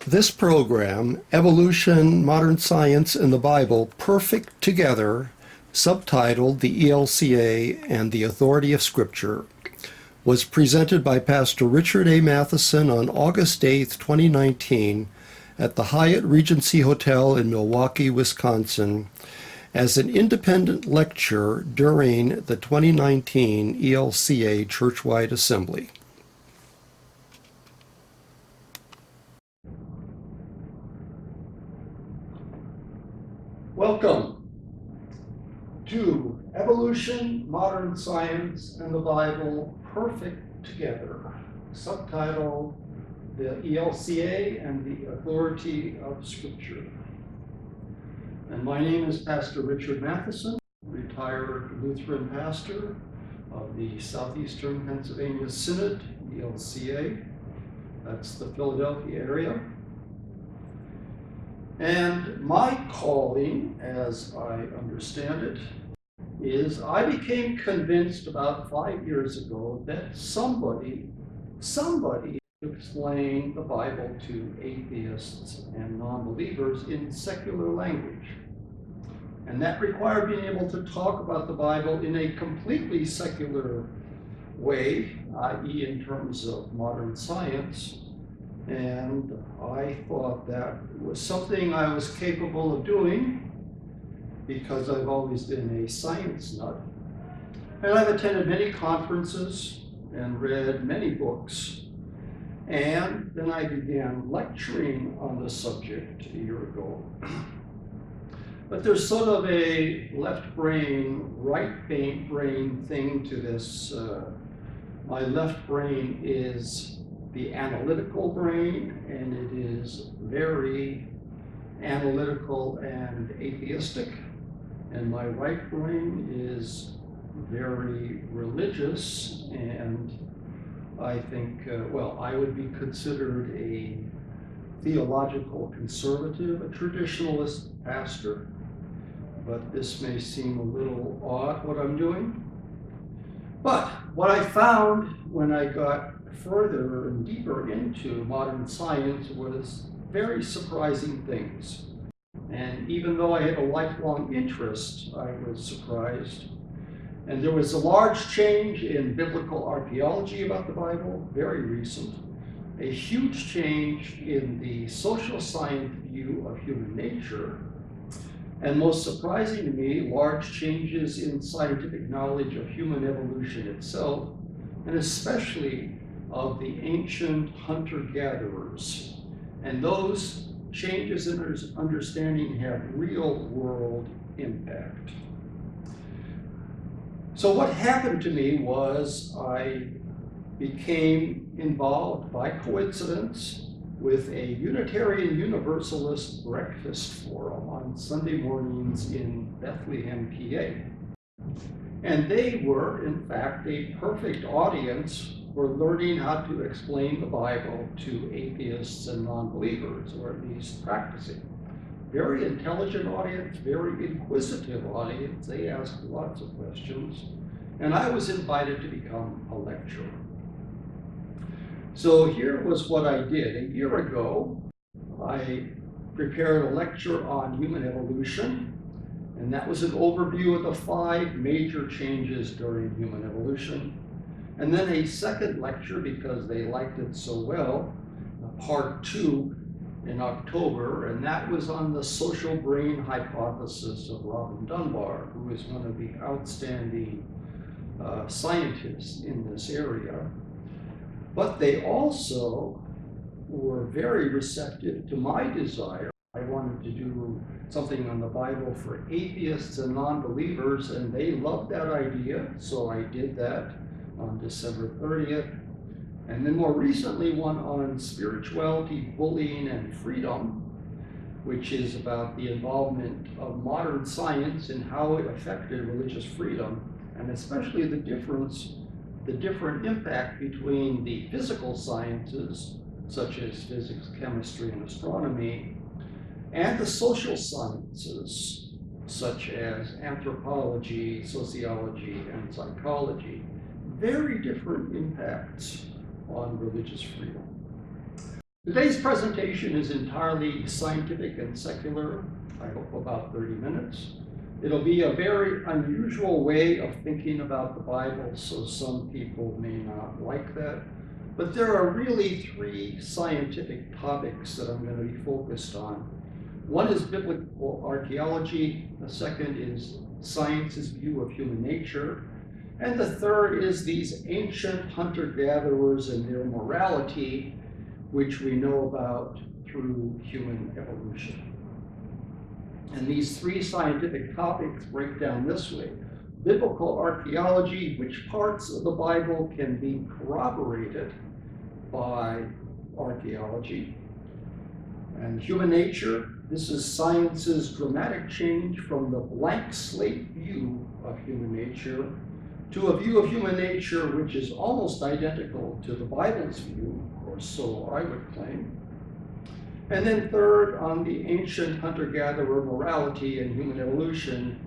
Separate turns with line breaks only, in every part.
This program, Evolution, Modern Science, and the Bible, Perfect Together, subtitled The ELCA and the Authority of Scripture, was presented by Pastor Richard A. Matheson on August 8, 2019, at the Hyatt Regency Hotel in Milwaukee, Wisconsin, as an independent lecture during the 2019 ELCA Churchwide Assembly. Welcome to Evolution, Modern Science, and the Bible, Perfect Together, subtitled The ELCA and the Authority of Scripture. And my name is Pastor Richard Matheson, retired Lutheran pastor of the Southeastern Pennsylvania Synod, ELCA. That's the Philadelphia area. And my calling, as I understand it, is I became convinced about 5 years ago that somebody explain the Bible to atheists and non-believers in secular language. And that required being able to talk about the Bible in a completely secular way, i.e. in terms of modern science. And I thought that was something I was capable of doing because I've always been a science nut. And I've attended many conferences and read many books. And then I began lecturing on the subject a year ago. But there's sort of a left brain, right brain thing to this. My left brain is the analytical brain, and it is very analytical and atheistic. And my right brain is very religious, and I think, I would be considered a theological conservative, a traditionalist pastor, but this may seem a little odd what I'm doing. But what I found when I got further and deeper into modern science was very surprising things. And even though I had a lifelong interest, I was surprised. And there was a large change in biblical archaeology about the Bible, very recent. A huge change in the social science view of human nature. And most surprising to me, large changes in scientific knowledge of human evolution itself, and especially of the ancient hunter-gatherers. And those changes in understanding have real-world impact. So what happened to me was I became involved by coincidence with a Unitarian Universalist breakfast forum on Sunday mornings in Bethlehem, PA. And they were, in fact, a perfect audience for learning how to explain the Bible to atheists and non-believers, or at least practicing. Very intelligent audience, very inquisitive audience. They asked lots of questions. And I was invited to become a lecturer. So here was what I did. A year ago, I prepared a lecture on human evolution, and that was an overview of the 5 major changes during human evolution. And then a second lecture, because they liked it so well, part 2 in October, and that was on the social brain hypothesis of Robin Dunbar, who is one of the outstanding scientists in this area. But they also were very receptive to my desire. I wanted to do something on the Bible for atheists and non-believers, and they loved that idea, so I did that on December 30th. And then more recently, one on spirituality, bullying, and freedom, which is about the involvement of modern science and how it affected religious freedom, and especially the different impact between the physical sciences, such as physics, chemistry, and astronomy, and the social sciences, such as anthropology, sociology, and psychology. Very different impacts on religious freedom. Today's presentation is entirely scientific and secular, I hope about 30 minutes. It'll be a very unusual way of thinking about the Bible, so some people may not like that. But there are really three scientific topics that I'm going to be focused on. One is biblical archaeology, the second is science's view of human nature, and the third is these ancient hunter-gatherers and their morality, which we know about through human evolution. And these three scientific topics break down this way. Biblical archaeology, which parts of the Bible can be corroborated by archaeology. And human nature, this is science's dramatic change from the blank slate view of human nature to a view of human nature which is almost identical to the Bible's view, or so I would claim. And then third, on the ancient hunter-gatherer morality and human evolution,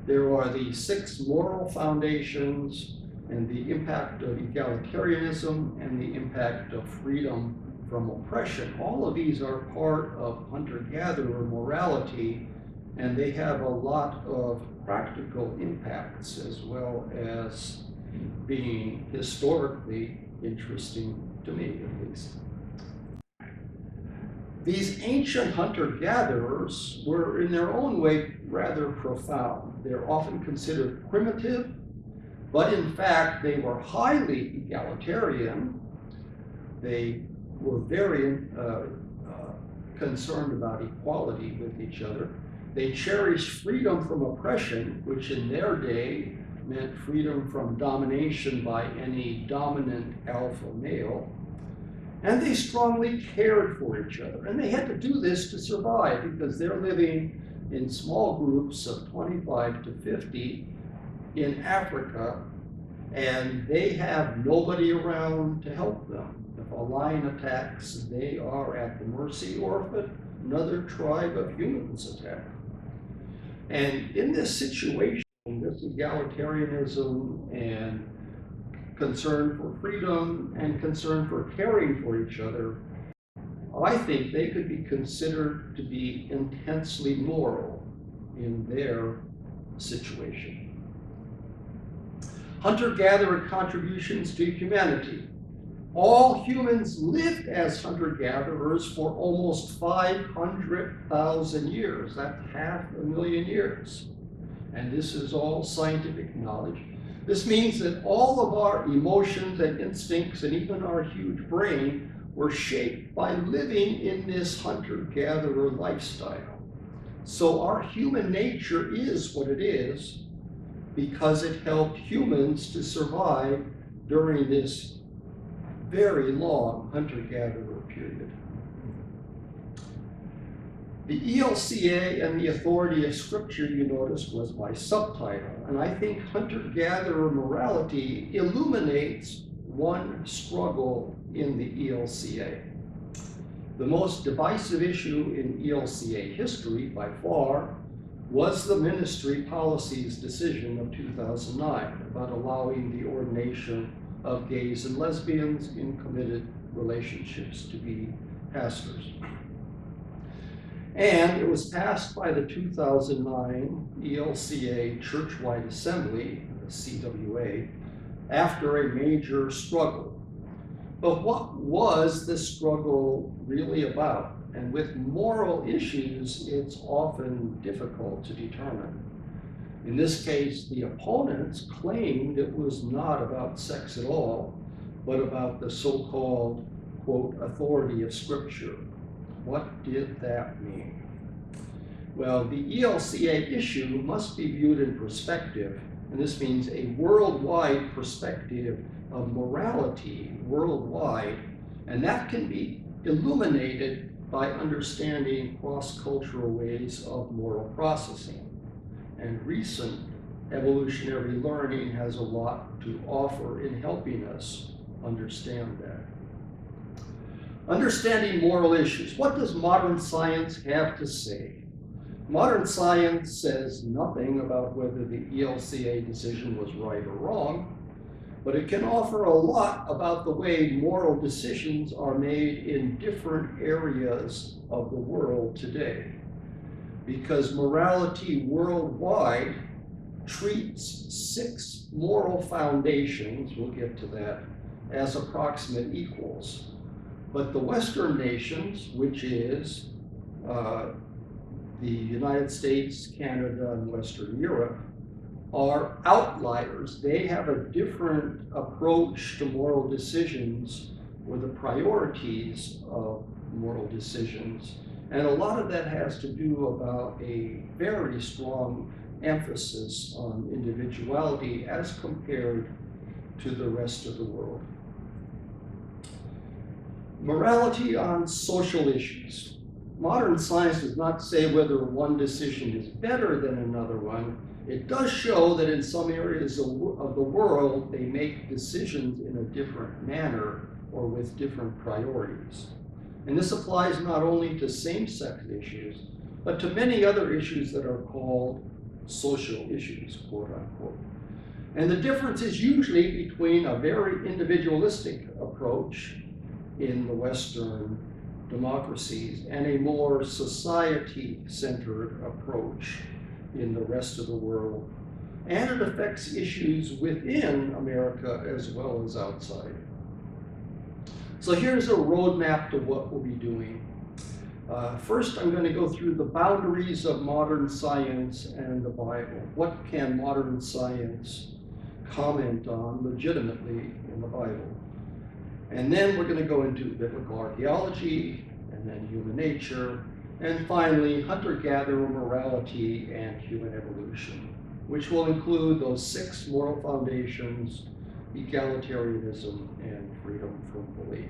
there are the 6 moral foundations and the impact of egalitarianism and the impact of freedom from oppression. All of these are part of hunter-gatherer morality, and they have a lot of practical impacts as well as being historically interesting to me, at least. These ancient hunter-gatherers were in their own way rather profound. They're often considered primitive, but in fact they were highly egalitarian. They were very concerned about equality with each other. They cherished freedom from oppression, which in their day meant freedom from domination by any dominant alpha male. And they strongly cared for each other. And they had to do this to survive because they're living in small groups of 25 to 50 in Africa, and they have nobody around to help them. If a lion attacks, they are at the mercy, or if another tribe of humans attack. And in this situation, this egalitarianism and concern for freedom and concern for caring for each other, I think they could be considered to be intensely moral in their situation. Hunter-gatherer contributions to humanity. All humans lived as hunter-gatherers for almost 500,000 years. That's 500,000 years. And this is all scientific knowledge. This means that all of our emotions and instincts and even our huge brain were shaped by living in this hunter-gatherer lifestyle. So our human nature is what it is because it helped humans to survive during this very long hunter-gatherer period. The ELCA and the authority of Scripture, you notice, was my subtitle, and I think hunter-gatherer morality illuminates one struggle in the ELCA. The most divisive issue in ELCA history, by far, was the ministry policy's decision of 2009 about allowing the ordination of gays and lesbians in committed relationships to be pastors. And it was passed by the 2009 ELCA Churchwide Assembly, the CWA, after a major struggle. But what was this struggle really about? And with moral issues, it's often difficult to determine. In this case, the opponents claimed it was not about sex at all, but about the so-called, quote, authority of Scripture. What did that mean? Well, the ELCA issue must be viewed in perspective, and this means a worldwide perspective of morality worldwide, and that can be illuminated by understanding cross-cultural ways of moral processing. And recent evolutionary learning has a lot to offer in helping us understand that. Understanding moral issues. What does modern science have to say? Modern science says nothing about whether the ELCA decision was right or wrong. but it can offer a lot about the way moral decisions are made in different areas of the world today. Because morality worldwide treats 6 moral foundations, we'll get to that, as approximate equals. But the Western nations, which is the United States, Canada, and Western Europe, are outliers. They have a different approach to moral decisions, or the priorities of moral decisions. And a lot of that has to do about a very strong emphasis on individuality as compared to the rest of the world. Morality on social issues. Modern science does not say whether one decision is better than another one. It does show that in some areas of the world, they make decisions in a different manner or with different priorities. And this applies not only to same-sex issues, but to many other issues that are called social issues, quote unquote. And the difference is usually between a very individualistic approach in the Western democracies and a more society-centered approach in the rest of the world. And it affects issues within America as well as outside. So here's a roadmap to what we'll be doing. First, I'm going to go through the boundaries of modern science and the Bible. What can modern science comment on legitimately in the Bible? And then we're going to go into biblical archaeology, and then human nature, and finally, hunter-gatherer morality and human evolution, which will include those 6 moral foundations: egalitarianism and freedom from belief.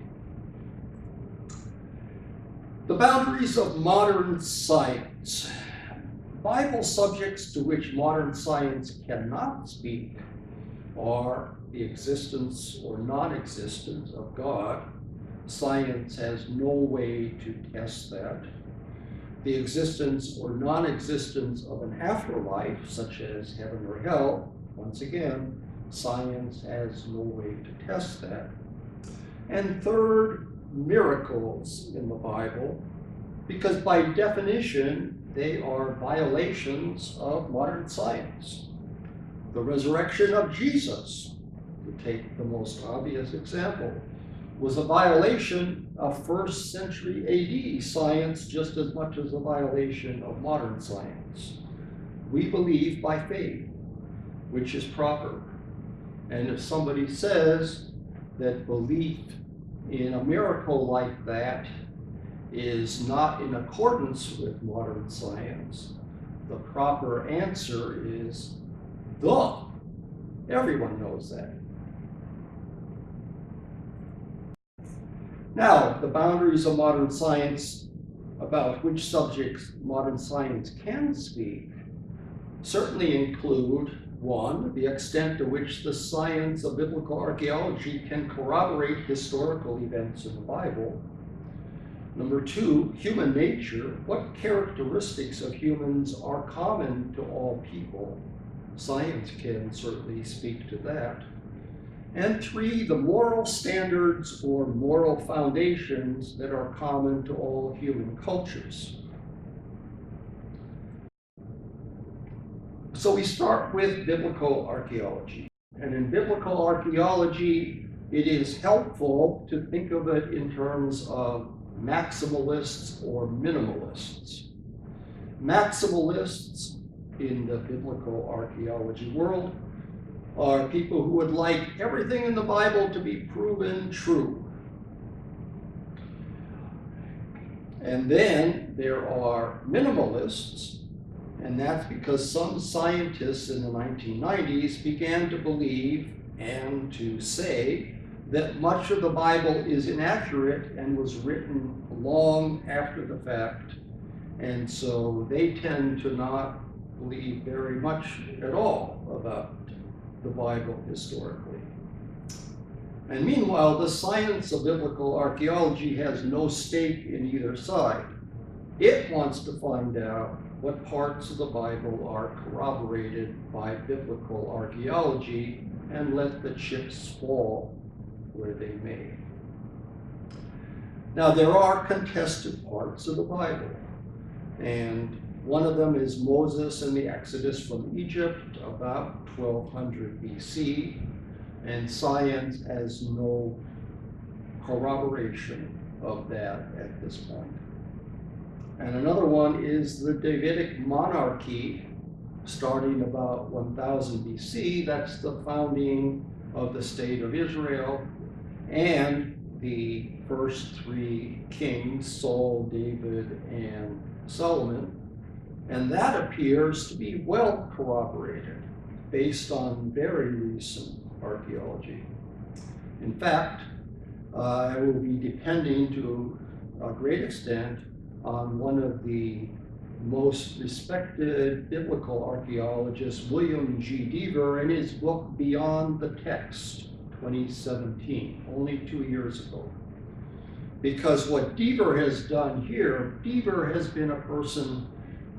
The boundaries of modern science. Bible subjects to which modern science cannot speak are the existence or non-existence of God. Science has no way to test that. The existence or non-existence of an afterlife, such as heaven or hell, once again, science has no way to test that. And third, miracles in the Bible, because by definition, they are violations of modern science. The resurrection of Jesus, to take the most obvious example, was a violation of 1st century AD science just as much as a violation of modern science. We believe by faith, which is proper. And if somebody says that belief in a miracle like that is not in accordance with modern science, the proper answer is, duh. Everyone knows that. Now, the boundaries of modern science about which subjects modern science can speak certainly include: 1, the extent to which the science of biblical archaeology can corroborate historical events in the Bible. Number 2, human nature. What characteristics of humans are common to all people? Science can certainly speak to that. And 3, the moral standards or moral foundations that are common to all human cultures. So we start with biblical archaeology. And in biblical archaeology, it is helpful to think of it in terms of maximalists or minimalists. Maximalists in the biblical archaeology world are people who would like everything in the Bible to be proven true. And then there are minimalists, and that's because some scientists in the 1990s began to believe and to say that much of the Bible is inaccurate and was written long after the fact. And so they tend to not believe very much at all about the Bible historically. And meanwhile, the science of biblical archaeology has no stake in either side. It wants to find out what parts of the Bible are corroborated by biblical archaeology, and let the chips fall where they may. Now, there are contested parts of the Bible, and one of them is Moses and the Exodus from Egypt, about 1200 BC, and science has no corroboration of that at this point. And another one is the Davidic monarchy, starting about 1000 BC. That's the founding of the state of Israel, and the first three kings, Saul, David, and Solomon. And that appears to be well corroborated based on very recent archaeology. In fact, I will be depending to a great extent on one of the most respected biblical archaeologists, William G. Deaver, in his book Beyond the Text, 2017, only 2 years ago. Because what Deaver has done here, Deaver has been a person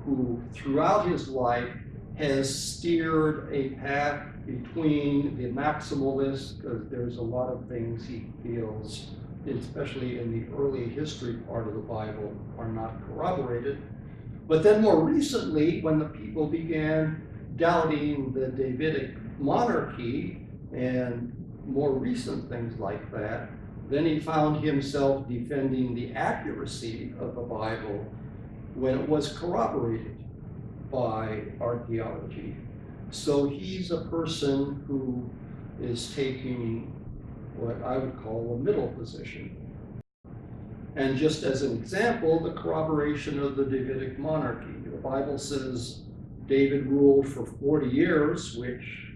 who throughout his life has steered a path between the maximalist, because there's a lot of things he feels, especially in the early history part of the Bible, are not corroborated. But then more recently, when the people began doubting the Davidic monarchy and more recent things like that, then he found himself defending the accuracy of the Bible when it was corroborated by archaeology. So he's a person who is taking what I would call a middle position. And just as an example, the corroboration of the Davidic monarchy. The Bible says David ruled for 40 years, which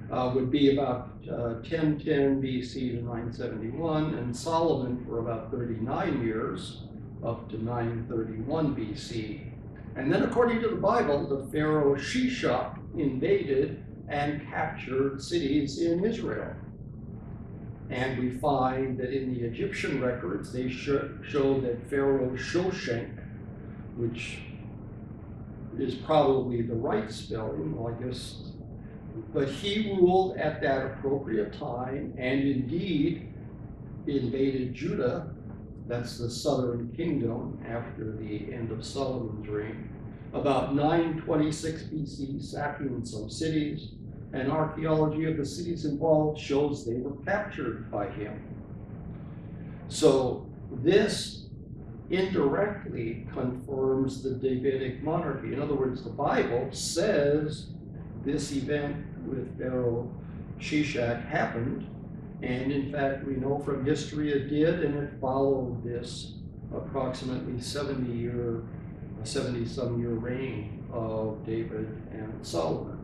would be about 1010 BC to 971, and Solomon for about 39 years, up to 931 BC. And then according to the Bible, the Pharaoh Shishak invaded and captured cities in Israel. And we find that in the Egyptian records, they show that Pharaoh Shoshenq, which is probably the right spelling, well, I guess, but he ruled at that appropriate time and indeed invaded Judah. That's the southern kingdom after the end of Solomon's reign, about 926 BC, sacking some cities, and archaeology of the cities involved shows they were captured by him. So this indirectly confirms the Davidic monarchy. In other words, the Bible says this event with Pharaoh Shishak happened, and in fact we know from history it did, and it followed this approximately 70-some year reign of David and Solomon.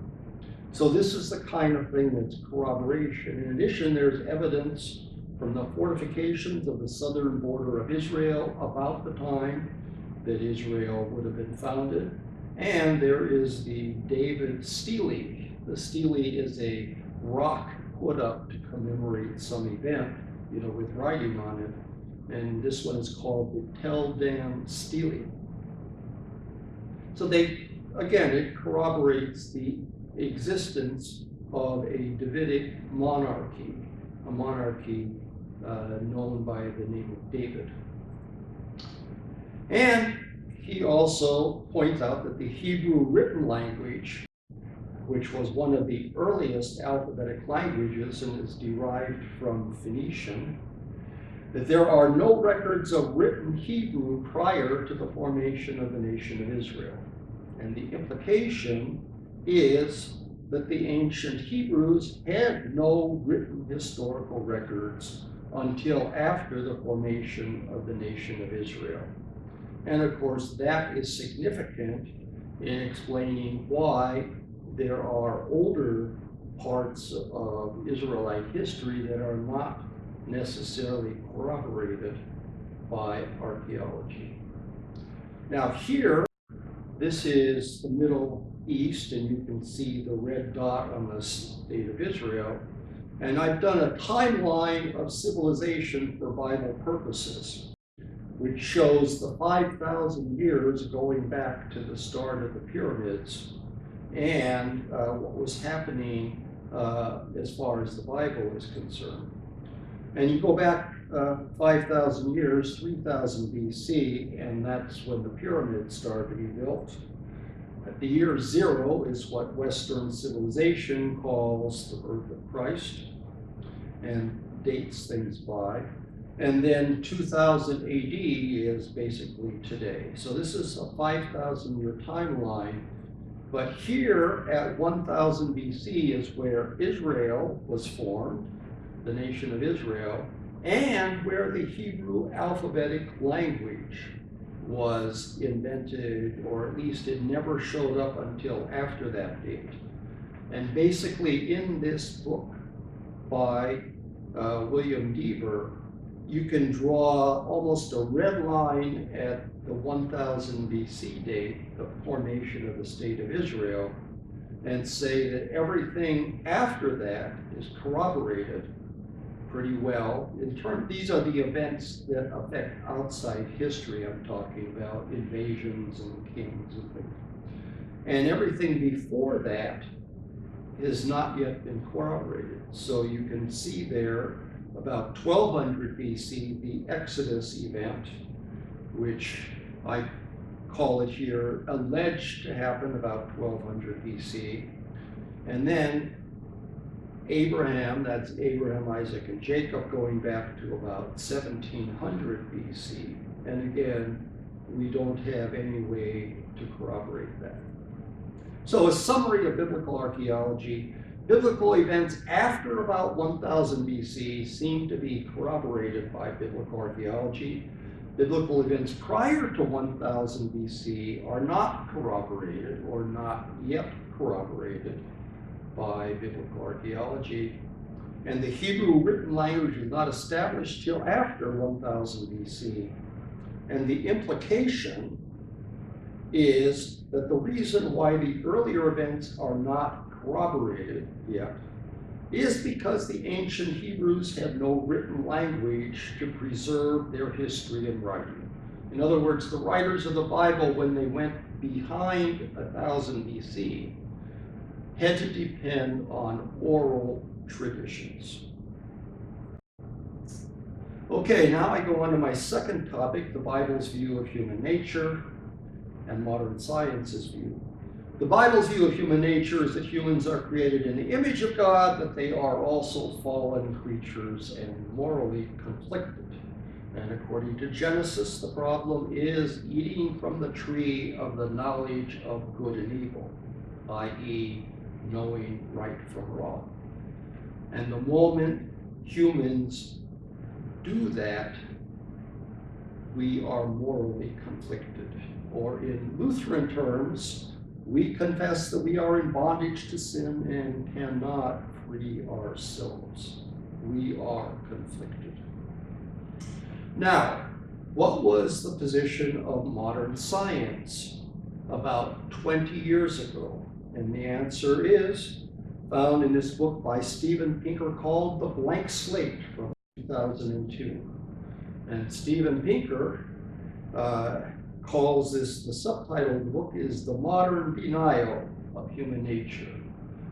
So this is the kind of thing that's corroboration. In addition, there's evidence from the fortifications of the southern border of Israel about the time that Israel would have been founded. And there is the David stele. The stele is a rock put up to commemorate some event, with writing on it. And this one is called the Tel Dan stele. So it corroborates the existence of a Davidic monarchy, a monarchy known by the name of David. And he also points out that the Hebrew written language, which was one of the earliest alphabetic languages and is derived from Phoenician, that there are no records of written Hebrew prior to the formation of the nation of Israel. And the implication is that the ancient Hebrews had no written historical records until after the formation of the nation of Israel. And of course, that is significant in explaining why there are older parts of Israelite history that are not necessarily corroborated by archaeology. Now here, this is the Middle East, and you can see the red dot on the state of Israel. And I've done a timeline of civilization for Bible purposes. which shows the 5,000 years going back to the start of the pyramids and what was happening as far as the Bible is concerned. And you go back 5,000 years, 3000 BC, and that's when the pyramids started to be built. At the year 0 is what Western civilization calls the birth of Christ and dates things by. And then 2000 AD is basically today. So this is a 5,000-year timeline. But here at 1000 BC is where Israel was formed, the nation of Israel, and where the Hebrew alphabetic language was invented, or at least it never showed up until after that date. And basically in this book by William Dever, you can draw almost a red line at the 1000 BC date, the formation of the state of Israel, and say that everything after that is corroborated pretty well. These are the events that affect outside history I'm talking about, invasions and kings and things. And everything before that has not yet been corroborated. So you can see there about 1200 BC, the Exodus event, which I call it here alleged to happen about 1200 BC. And then Abraham, that's Abraham, Isaac, and Jacob, going back to about 1700 BC. And again, we don't have any way to corroborate that. So a summary of biblical archaeology: biblical events after about 1000 BC seem to be corroborated by biblical archaeology. Biblical events prior to 1000 BC are not corroborated or not yet corroborated by biblical archaeology. And the Hebrew written language was not established till after 1000 BC. And the implication is that the reason why the earlier events are not corroborated yet is because the ancient Hebrews had no written language to preserve their history and writing. In other words, the writers of the Bible, when they went behind 1000 BC, had to depend on oral traditions. Okay, now I go on to my second topic, the Bible's view of human nature and modern science's view. The Bible's view of human nature is that humans are created in the image of God, but they are also fallen creatures and morally conflicted. And according to Genesis, the problem is eating from the tree of the knowledge of good and evil, i.e., knowing right from wrong. And the moment humans do that, we are morally conflicted. Or in Lutheran terms, we confess that we are in bondage to sin and cannot free ourselves. We are conflicted. Now, what was the position of modern science about 20 years ago? And the answer is found in this book by Steven Pinker called The Blank Slate from 2002. And Steven Pinker calls this, the subtitle of the book is The Modern Denial of Human Nature.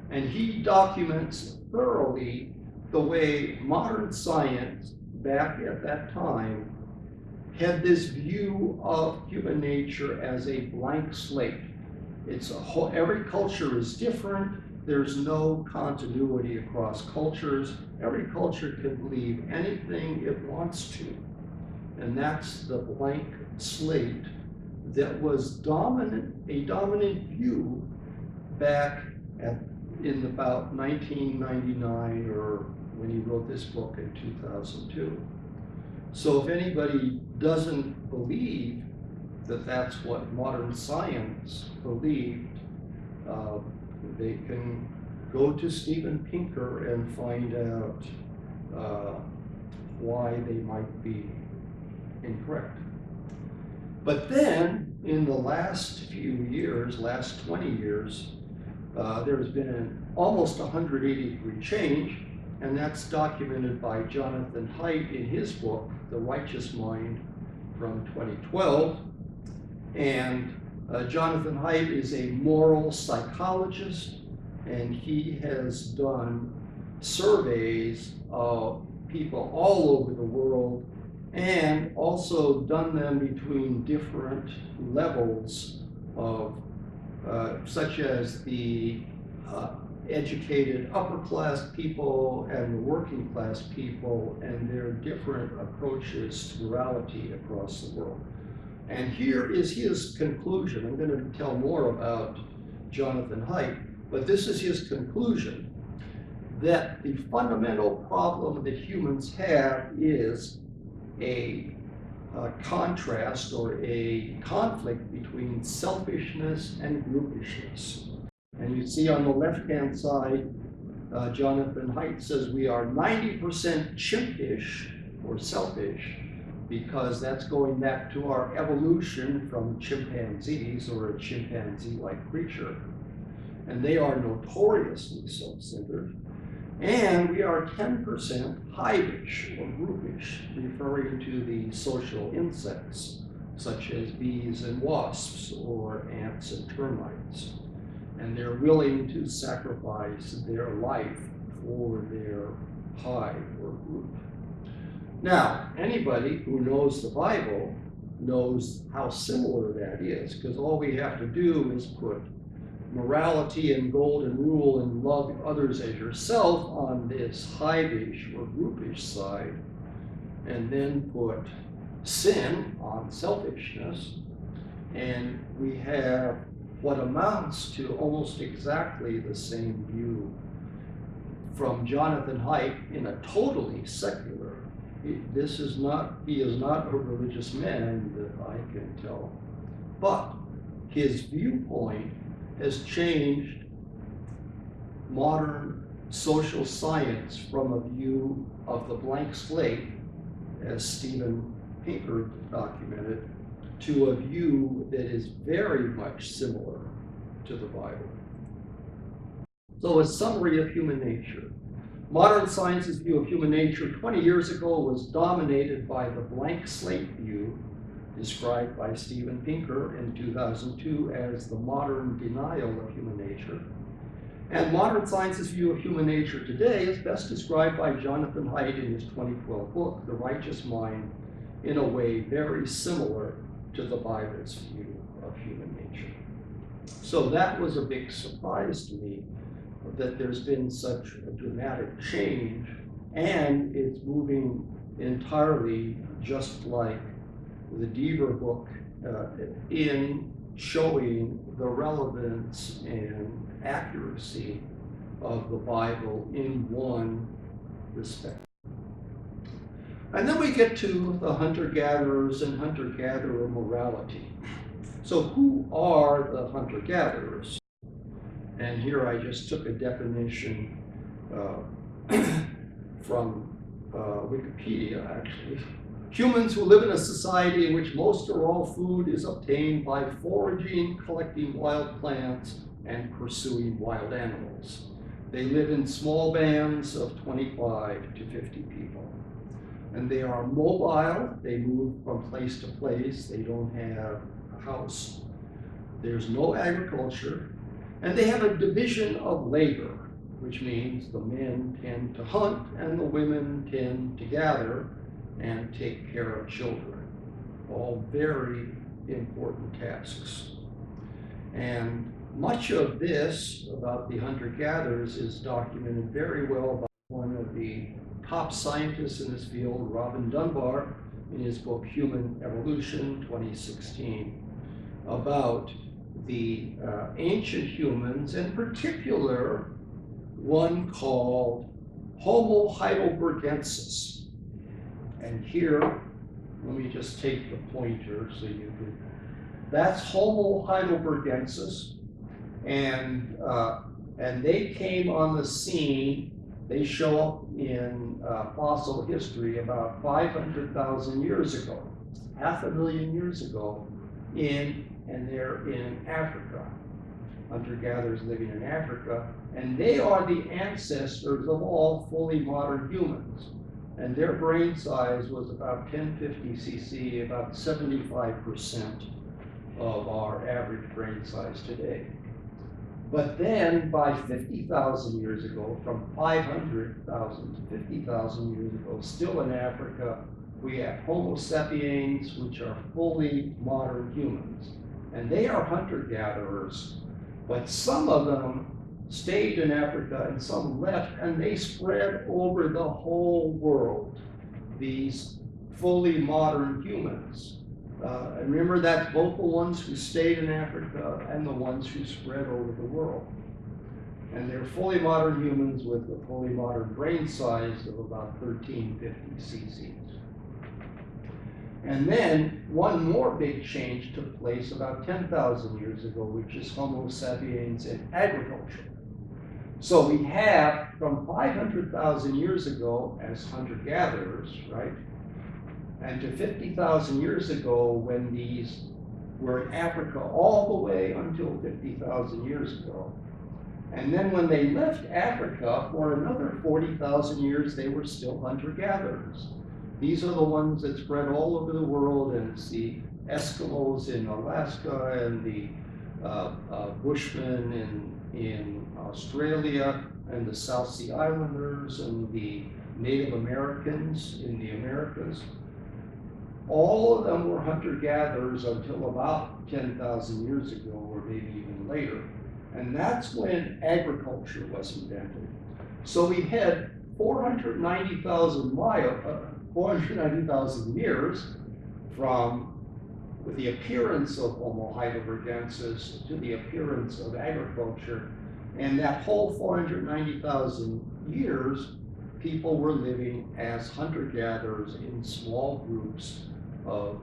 And he documents thoroughly the way modern science back at that time had this view of human nature as a blank slate. It's a whole, every culture is different. There's no continuity across cultures. Every culture can believe anything it wants to. And that's the blank slate that was a dominant view back in about 1999, or when he wrote this book in 2002. So if anybody doesn't believe that that's what modern science believed, they can go to Steven Pinker and find out why they might be incorrect. But then, in the last few years, last 20 years, there's been an almost 180-degree change, and that's documented by Jonathan Haidt in his book, The Righteous Mind, from 2012. And Jonathan Haidt is a moral psychologist, and he has done surveys of people all over the world and also done them between different levels of, such as the educated upper class people and the working class people and their different approaches to morality across the world. And here is his conclusion. I'm going to tell more about Jonathan Haidt, but this is his conclusion, that the fundamental problem that humans have is a contrast or a conflict between selfishness and groupishness. And you see on the left-hand side, Jonathan Haidt says we are 90% chimpish or selfish, because that's going back to our evolution from chimpanzees or a chimpanzee-like creature. And they are notoriously self-centered. And we are 10% hivish or groupish, referring to the social insects, such as bees and wasps or ants and termites. And they're willing to sacrifice their life for their hive or group. Now, anybody who knows the Bible knows how similar that is, because all we have to do is put morality and golden rule and love others as yourself on this hivish or groupish side, and then put sin on selfishness, and we have what amounts to almost exactly the same view from Jonathan Haidt in a totally secular. He is not a religious man that I can tell, but his viewpoint has changed modern social science from a view of the blank slate, as Steven Pinker documented, to a view that is very much similar to the Bible. So a summary of human nature. Modern science's view of human nature 20 years ago was dominated by the blank slate view described by Steven Pinker in 2002 as the modern denial of human nature. And modern science's view of human nature today is best described by Jonathan Haidt in his 2012 book, The Righteous Mind, in a way very similar to the Bible's view of human nature. So that was a big surprise to me, that there's been such a dramatic change, and it's moving entirely just like the Deaver book in showing the relevance and accuracy of the Bible in one respect. And then we get to the hunter-gatherers and hunter-gatherer morality. So who are the hunter-gatherers? And here I just took a definition from Wikipedia, actually. Humans who live in a society in which most or all food is obtained by foraging, collecting wild plants, and pursuing wild animals. They live in small bands of 25 to 50 people. And they are mobile. They move from place to place. They don't have a house. There's no agriculture. And they have a division of labor, which means the men tend to hunt and the women tend to gather and take care of children. All very important tasks. And much of this about the hunter-gatherers is documented very well by one of the top scientists in this field, Robin Dunbar, in his book Human Evolution, 2016, about the ancient humans, in particular one called Homo heidelbergensis. And here, let me just take the pointer so you can, that's Homo heidelbergensis, and they came on the scene. They show up in fossil history about 500,000 years ago, 500,000 years ago, and they're in Africa, hunter-gatherers living in Africa, and they are the ancestors of all fully modern humans. and their brain size was about 1050 cc, about 75% of our average brain size today. But then by 50,000 years ago, from 500,000 to 50,000 years ago, still in Africa, we have Homo sapiens, which are fully modern humans. And they are hunter-gatherers, but some of them stayed in Africa and some left, and they spread over the whole world, these fully modern humans. And remember, that's both the ones who stayed in Africa and the ones who spread over the world. And they're fully modern humans with a fully modern brain size of about 1350 cc's. And then one more big change took place about 10,000 years ago, which is Homo sapiens in agriculture. So we have from 500,000 years ago as hunter-gatherers, right? And to 50,000 years ago, when these were in Africa all the way until 50,000 years ago. And then when they left Africa for another 40,000 years, they were still hunter-gatherers. These are the ones that spread all over the world, and it's the Eskimos in Alaska and the Bushmen in Australia and the South Sea Islanders and the Native Americans in the Americas. All of them were hunter-gatherers until about 10,000 years ago, or maybe even later. And that's when agriculture was invented. So we had 490,000 years from the appearance of Homo heidelbergensis to the appearance of agriculture. And that whole 490,000 years, people were living as hunter-gatherers in small groups of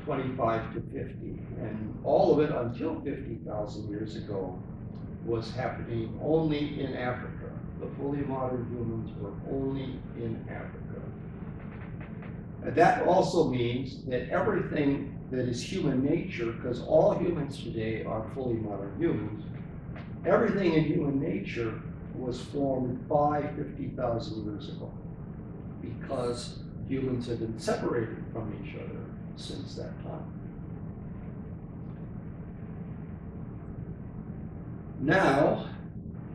25 to 50. And all of it until 50,000 years ago was happening only in Africa. The fully modern humans were only in Africa. And that also means that everything that is human nature, because all humans today are fully modern humans, everything in human nature was formed by 50,000 years ago, because humans have been separated from each other since that time. Now,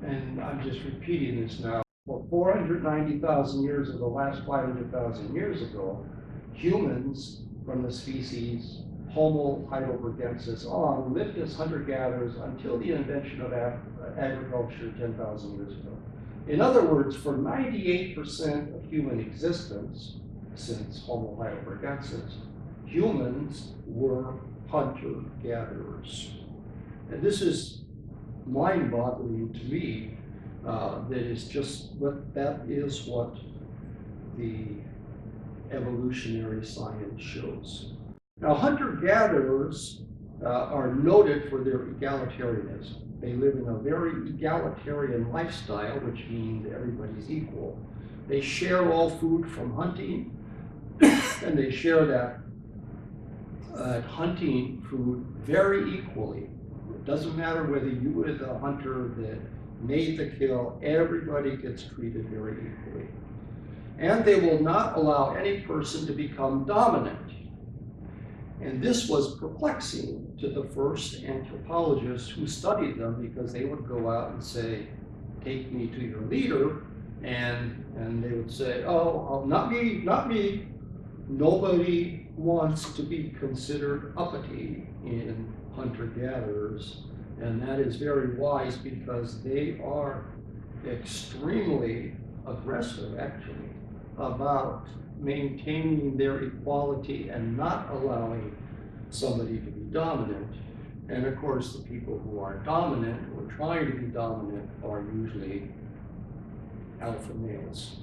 and I'm just repeating this now, for 490,000 years of the last 500,000 years ago, humans from the species Homo heidelbergensis on lived as hunter-gatherers until the invention of agriculture 10,000 years ago. In other words, for 98% of human existence, since Homo heidelbergensis, humans were hunter-gatherers. And this is mind-boggling to me. That is what the evolutionary science shows. Now, hunter-gatherers are noted for their egalitarianism. They live in a very egalitarian lifestyle, which means everybody's equal. They share all food from hunting, and they share that hunting food very equally. It doesn't matter whether you were the hunter that made the kill, everybody gets treated very equally. And they will not allow any person to become dominant. And this was perplexing to the first anthropologists who studied them, because they would go out and say, take me to your leader, and they would say, oh, not me, not me. Nobody wants to be considered uppity in hunter-gatherers, and that is very wise, because they are extremely aggressive, actually, about maintaining their equality and not allowing somebody to be dominant. And of course, the people who are dominant or trying to be dominant are usually alpha males.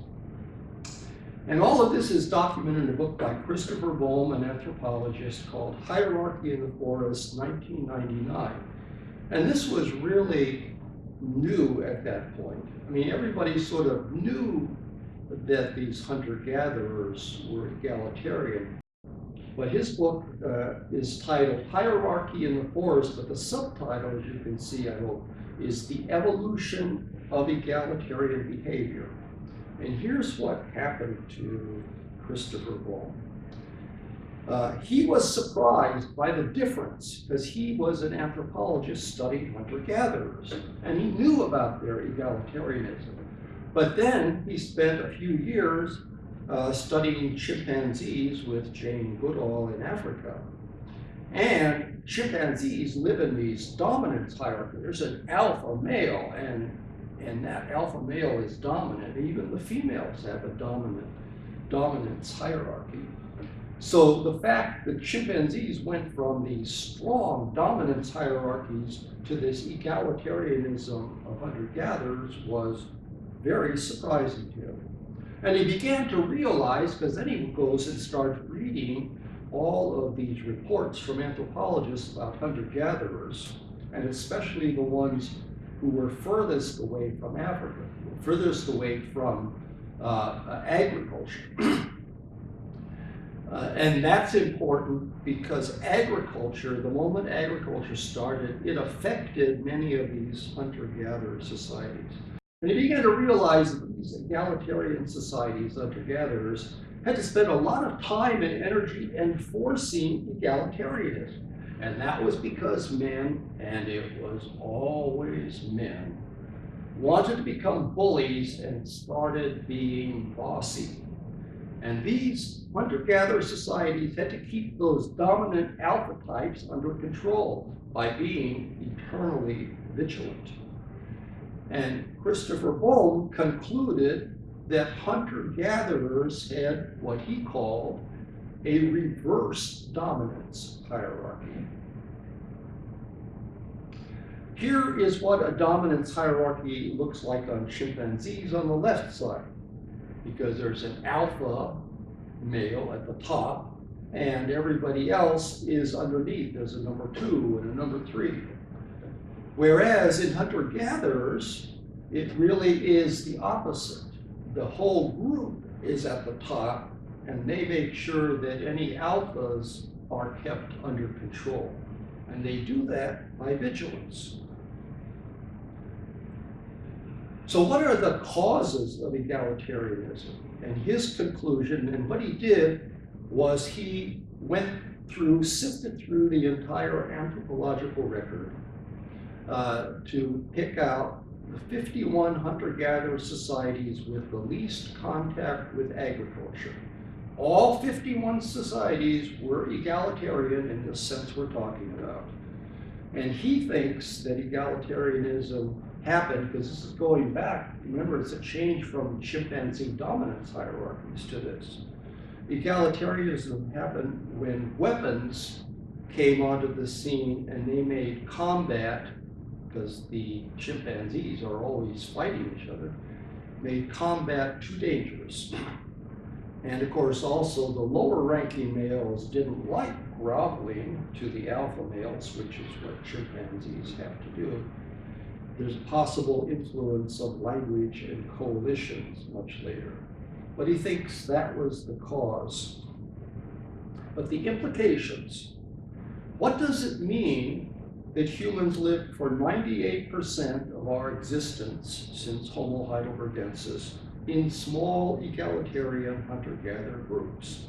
And all of this is documented in a book by Christopher Bohm, an anthropologist, called Hierarchy in the Forest, 1999. And this was really new at that point. I mean, everybody sort of knew that these hunter-gatherers were egalitarian. But his book is titled Hierarchy in the Forest, but the subtitle, as you can see, I hope, is The Evolution of Egalitarian Behavior. And here's what happened to Christopher Ball. He was surprised by the difference because he was an anthropologist studying hunter-gatherers, and he knew about their egalitarianism. But then he spent a few years studying chimpanzees with Jane Goodall in Africa. And chimpanzees live in these dominance hierarchies. There's an alpha male, and that alpha male is dominant. Even the females have a dominance hierarchy. So the fact that chimpanzees went from these strong dominance hierarchies to this egalitarianism of hunter-gatherers was very surprising to him. And he began to realize, because then he goes and starts reading all of these reports from anthropologists about hunter-gatherers, and especially the ones who were furthest away from Africa, furthest away from agriculture. And that's important because agriculture, the moment agriculture started, it affected many of these hunter-gatherer societies. And he began to realize that these egalitarian societies, hunter-gatherers, had to spend a lot of time and energy enforcing egalitarianism. And that was because men, and it was always men, wanted to become bullies and started being bossy. And these hunter-gatherer societies had to keep those dominant alpha types under control by being eternally vigilant. And Christopher Bone concluded that hunter-gatherers had what he called a reverse dominance hierarchy. Here is what a dominance hierarchy looks like on chimpanzees on the left side, because there's an alpha male at the top, and everybody else is underneath. There's a number 2 and a number 3. Whereas in hunter-gatherers, it really is the opposite. The whole group is at the top, and they make sure that any alphas are kept under control. And they do that by vigilance. So what are the causes of egalitarianism? And his conclusion, and what he did, was he sifted through the entire anthropological record to pick out the 51 hunter-gatherer societies with the least contact with agriculture. All 51 societies were egalitarian in the sense we're talking about. And he thinks that egalitarianism happened because this is going back. Remember, it's a change from chimpanzee dominance hierarchies to this. Egalitarianism happened when weapons came onto the scene and they made combat, because the chimpanzees are always fighting each other, made combat too dangerous. And of course, also the lower ranking males didn't like groveling to the alpha males, which is what chimpanzees have to do. There's a possible influence of language and coalitions much later. But he thinks that was the cause. But the implications, what does it mean that humans lived for 98% of our existence since Homo heidelbergensis in small egalitarian hunter-gatherer groups?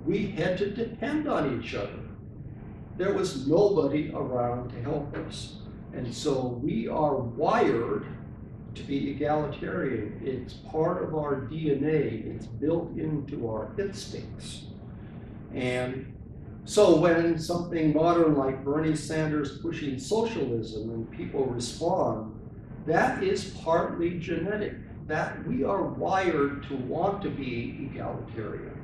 We had to depend on each other. There was nobody around to help us. And so we are wired to be egalitarian. It's part of our DNA. It's built into our instincts. And so when something modern like Bernie Sanders pushing socialism and people respond, that is partly genetic. That we are wired to want to be egalitarian.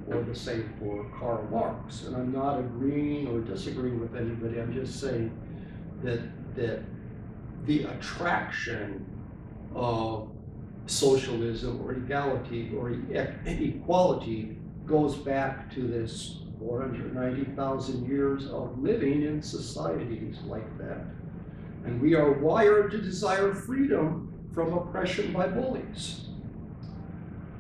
Or the same for Karl Marx. And I'm not agreeing or disagreeing with anybody. I'm just saying that the attraction of socialism or equality goes back to this 490,000 years of living in societies like that. And we are wired to desire freedom from oppression by bullies.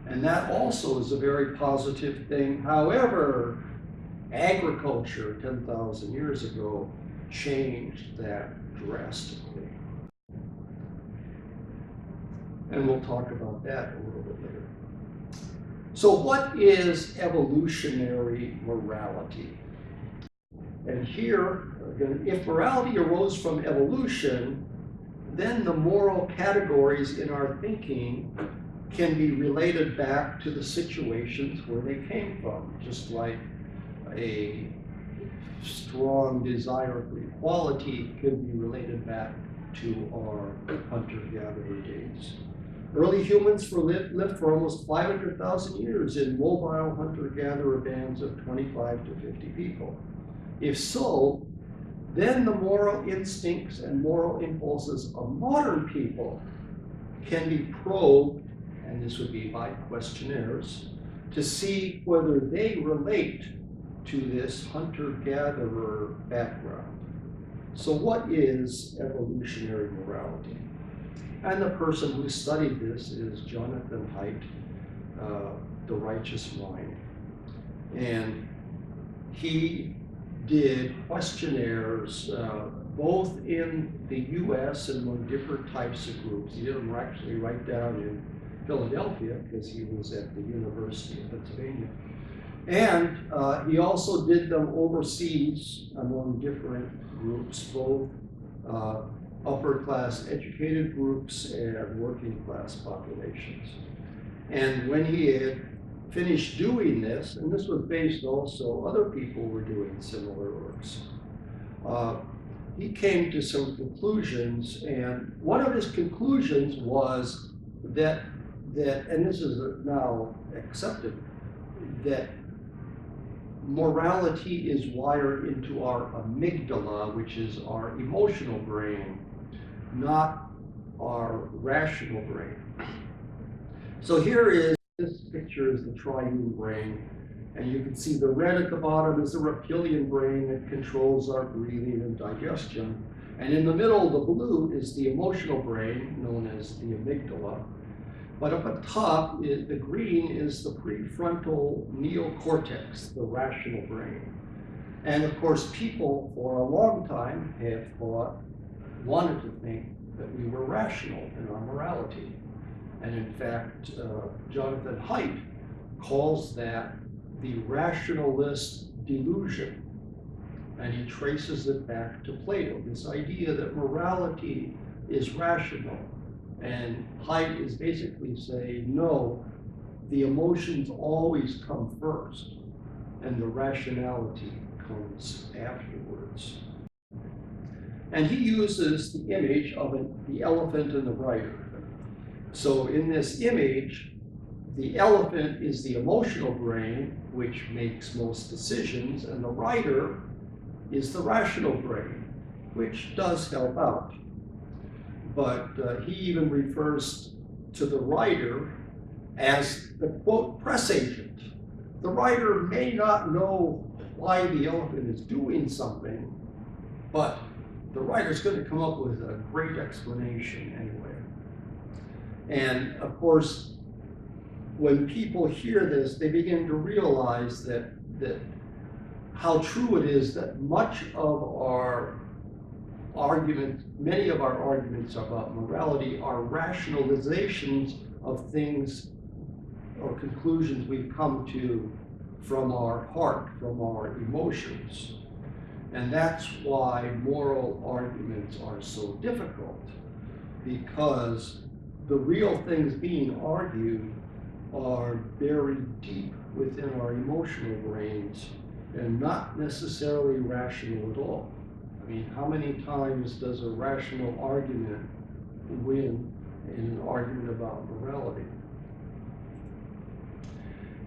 And that also is a very positive thing. However, agriculture 10,000 years ago changed that drastically. And we'll talk about that a little bit later. So what is evolutionary morality? And here, if morality arose from evolution, then the moral categories in our thinking can be related back to the situations where they came from, just like a strong desire for equality can be related back to our hunter-gatherer days. Early humans lived for almost 500,000 years in mobile hunter-gatherer bands of 25 to 50 people. If so, then the moral instincts and moral impulses of modern people can be probed, and this would be by questionnaires, to see whether they relate to this hunter-gatherer background. So what is evolutionary morality? And the person who studied this is Jonathan Haidt, The Righteous Mind. And he did questionnaires both in the US and among different types of groups. He did them actually right down in Philadelphia because he was at the University of Pennsylvania. And he also did them overseas among different groups, both upper class educated groups and working class populations. And when he had finished doing this, and this was based also, other people were doing similar works, he came to some conclusions, and one of his conclusions was that and this is now accepted, that morality is wired into our amygdala, which is our emotional brain, not our rational brain. So here is, this picture is the triune brain, and you can see the red at the bottom is the reptilian brain that controls our breathing and digestion. And in the middle, the blue is the emotional brain, known as the amygdala. But up at top, the green is the prefrontal neocortex, the rational brain. And of course, people for a long time have wanted to think that we were rational in our morality. And in fact, Jonathan Haidt calls that the rationalist delusion. And he traces it back to Plato, this idea that morality is rational. And Haidt is basically saying, no, the emotions always come first, and the rationality comes afterwards. And he uses the image of the elephant and the rider. So in this image, the elephant is the emotional brain, which makes most decisions, and the rider is the rational brain, which does help out. But he even refers to the rider as the, quote, press agent. The rider may not know why the elephant is doing something, but the rider's going to come up with a great explanation anyway. And of course, when people hear this, they begin to realize that how true it is that much of our arguments, many of our arguments about morality are rationalizations of things or conclusions we've come to from our heart, from our emotions. And that's why moral arguments are so difficult, because the real things being argued are buried deep within our emotional brains and not necessarily rational at all. I mean, how many times does a rational argument win in an argument about morality?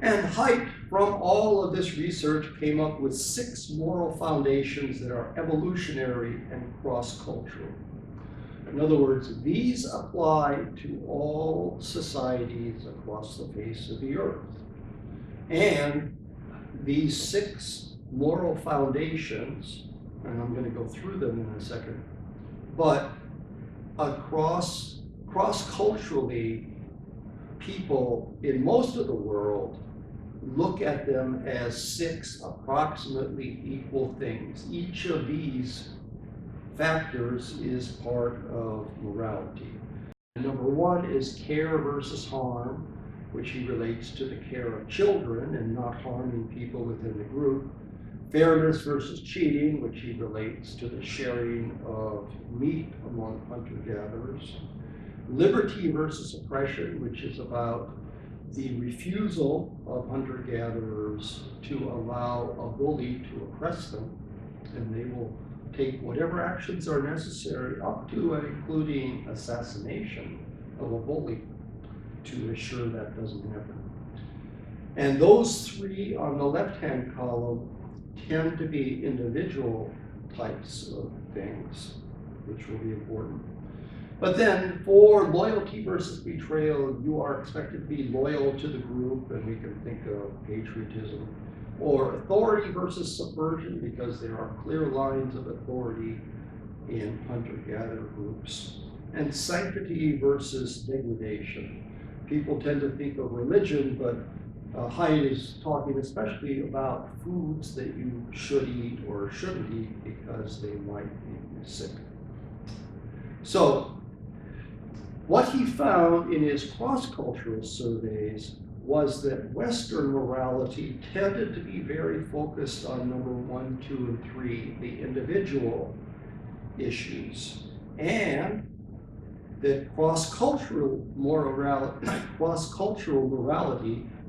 And Haidt, from all of this research, came up with 6 moral foundations that are evolutionary and cross-cultural. In other words, these apply to all societies across the face of the earth. And these 6 moral foundations, and I'm going to go through them in a second, but cross-culturally, people in most of the world look at them as 6 approximately equal things. Each of these factors is part of morality. Number one is care versus harm, which he relates to the care of children and not harming people within the group. Fairness versus cheating, which he relates to the sharing of meat among hunter-gatherers. Liberty versus oppression, which is about the refusal of hunter-gatherers to allow a bully to oppress them, and they will take whatever actions are necessary, up to and including assassination of a bully, to assure that doesn't happen. And those three on the left-hand column tend to be individual types of things, which will be important. But then for loyalty versus betrayal, you are expected to be loyal to the group, and we can think of patriotism. Or authority versus subversion, because there are clear lines of authority in hunter-gatherer groups. And sanctity versus degradation. People tend to think of religion, but Haidt is talking especially about foods that you should eat or shouldn't eat because they might make you sick. So, what he found in his cross-cultural surveys was that Western morality tended to be very focused on number 1, 2, and 3, the individual issues, and that cross-cultural morality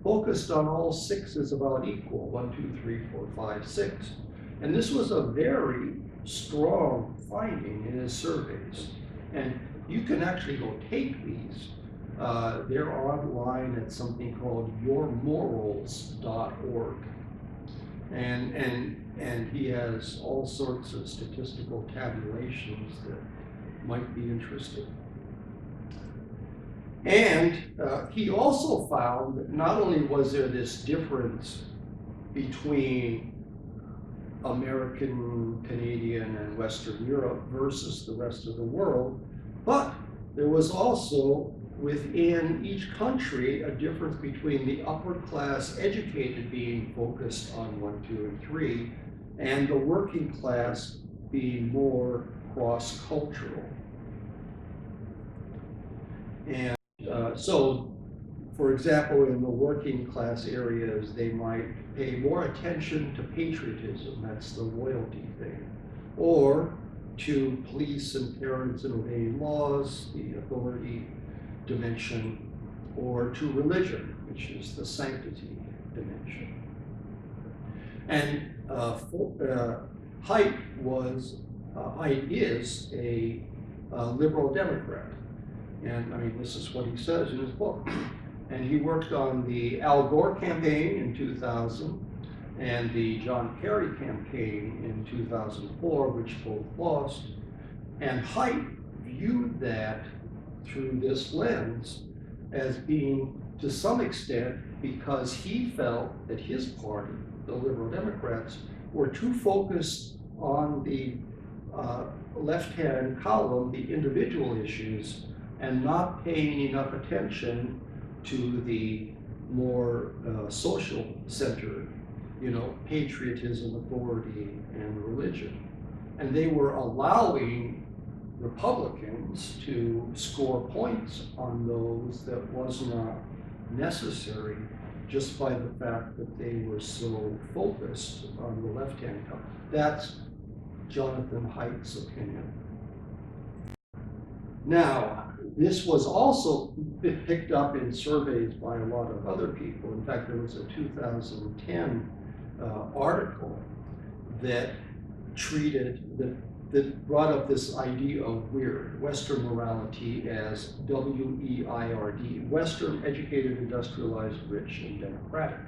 focused on all 6 as about equal, 1, 2, 3, 4, 5, 6. And this was a very strong finding in his surveys. And you can actually go take these. They're online at something called yourmorals.org. And he has all sorts of statistical tabulations that might be interesting. And he also found that not only was there this difference between American, Canadian, and Western Europe versus the rest of the world, but there was also within each country a difference between the upper class educated being focused on 1, 2, and 3, and the working class being more cross-cultural. And so, for example, in the working class areas, they might pay more attention to patriotism, that's the loyalty thing, or to police and parents and obeying laws, the authority dimension, or to religion, which is the sanctity dimension. And Haidt is a liberal Democrat. And I mean, this is what he says in his book. And he worked on the Al Gore campaign in 2000 and the John Kerry campaign in 2004, which both lost. And Haidt viewed that through this lens as being, to some extent, because he felt that his party, the Liberal Democrats, were too focused on the left-hand column, the individual issues, and not paying enough attention to the more social-centered, patriotism, authority, and religion. And they were allowing Republicans to score points on those that was not necessary, just by the fact that they were so focused on the left-hand column. That's Jonathan Haidt's opinion. Now, this was also picked up in surveys by a lot of other people. In fact, there was a 2010 article that that brought up this idea of weird, Western morality as WEIRD, Western, educated, industrialized, rich, and democratic,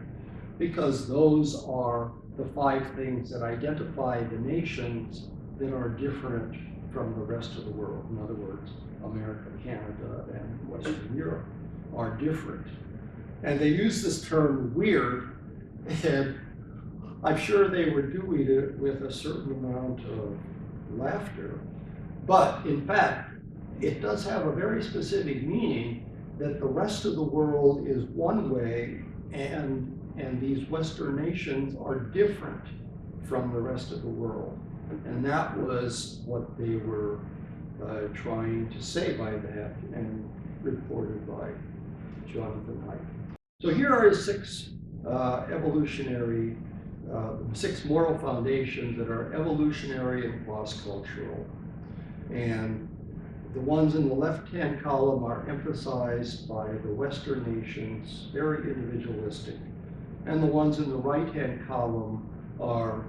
because those are the 5 things that identify the nations that are different from the rest of the world. In other words, America, Canada, and Western Europe are different. And they use this term weird, and I'm sure they were doing it with a certain amount of laughter. But in fact, it does have a very specific meaning that the rest of the world is one way, and these Western nations are different from the rest of the world. And that was what they were trying to say by that, and reported by Jonathan Haidt. So here are his six six moral foundations that are evolutionary and cross-cultural. And the ones in the left-hand column are emphasized by the Western nations, very individualistic. And the ones in the right-hand column are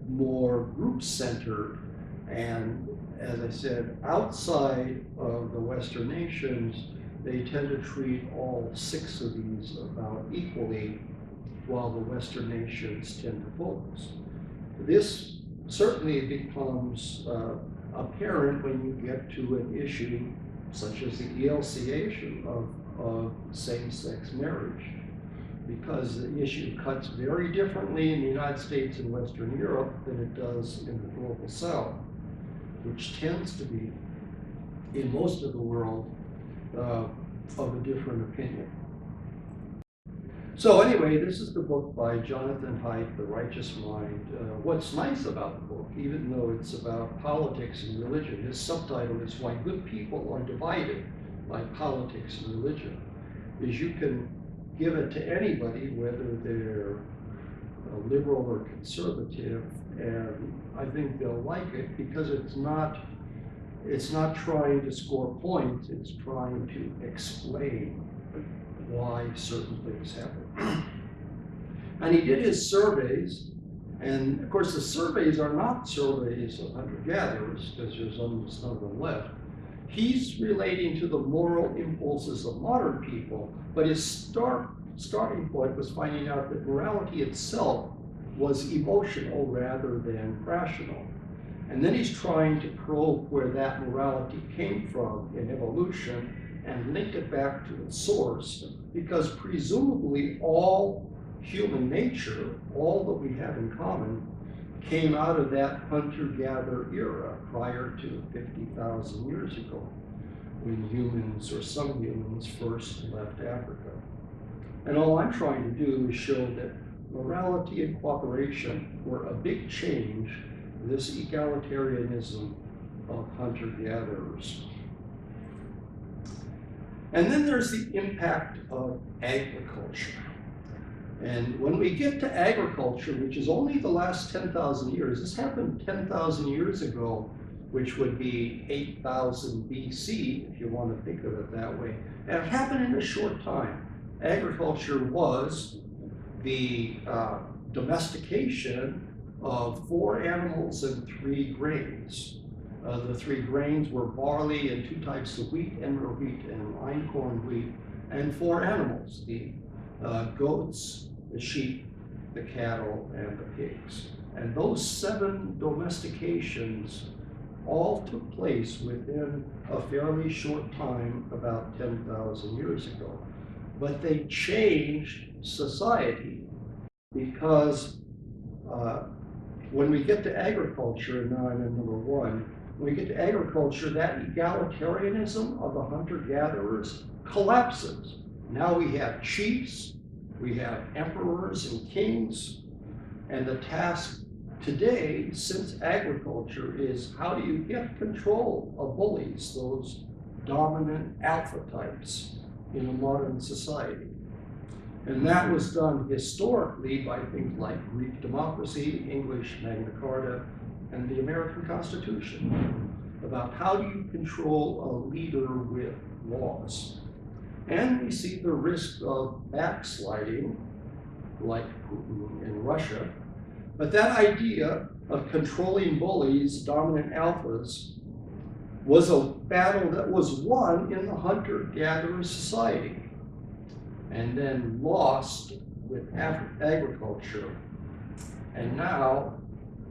more group-centered. And as I said, outside of the Western nations, they tend to treat all six of these about equally, while the Western nations tend to focus. This certainly becomes apparent when you get to an issue such as the enunciation of same-sex marriage, because the issue cuts very differently in the United States and Western Europe than it does in the global South, which tends to be, in most of the world, of a different opinion. So anyway, this is the book by Jonathan Haidt, The Righteous Mind. What's nice about the book, even though it's about politics and religion, his subtitle is Why Good People Are Divided by Politics and Religion, is you can give it to anybody, whether they're liberal or conservative, and I think they'll like it because it's not trying to score points, it's trying to explain why certain things happen. And he did his surveys, and of course the surveys are not surveys of hunter-gatherers, because there's almost none of them left. He's relating to the moral impulses of modern people, but his starting point was finding out that morality itself was emotional rather than rational. And then he's trying to probe where that morality came from in evolution and link it back to its source, because presumably all human nature, all that we have in common, came out of that hunter-gatherer era prior to 50,000 years ago, when humans, or some humans, first left Africa. And all I'm trying to do is show that morality and cooperation were a big change, this egalitarianism of hunter-gatherers. And then there's the impact of agriculture. And when we get to agriculture, which is only the last 10,000 years, this happened 10,000 years ago, which would be 8,000 BC, if you want to think of it that way. And it happened in a short time. Agriculture was the domestication of 4 animals and 3 grains. The 3 grains were barley and 2 types of wheat, emmer wheat and einkorn wheat, and 4 animals, the goats, the sheep, the cattle, and the pigs. And those 7 domestications all took place within a fairly short time, about 10,000 years ago. But they changed society, because when we get to agriculture, and now I'm in number 1, when we get to agriculture, that egalitarianism of the hunter-gatherers collapses. Now we have chiefs, we have emperors and kings, and the task today, since agriculture, is how do you get control of bullies, those dominant alpha types in a modern society? And that was done historically by things like Greek democracy, English Magna Carta, and the American Constitution, about how do you control a leader with laws. And we see the risk of backsliding, like Putin in Russia. But that idea of controlling bullies, dominant alphas, was a battle that was won in the hunter-gatherer society, and then lost with agriculture. And now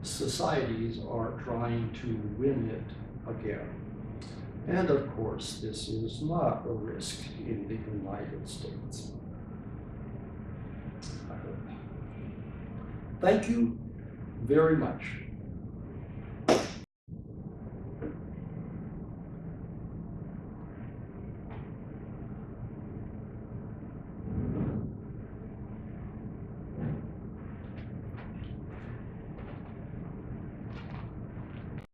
societies are trying to win it again. And of course, this is not a risk in the United States. Thank you very much.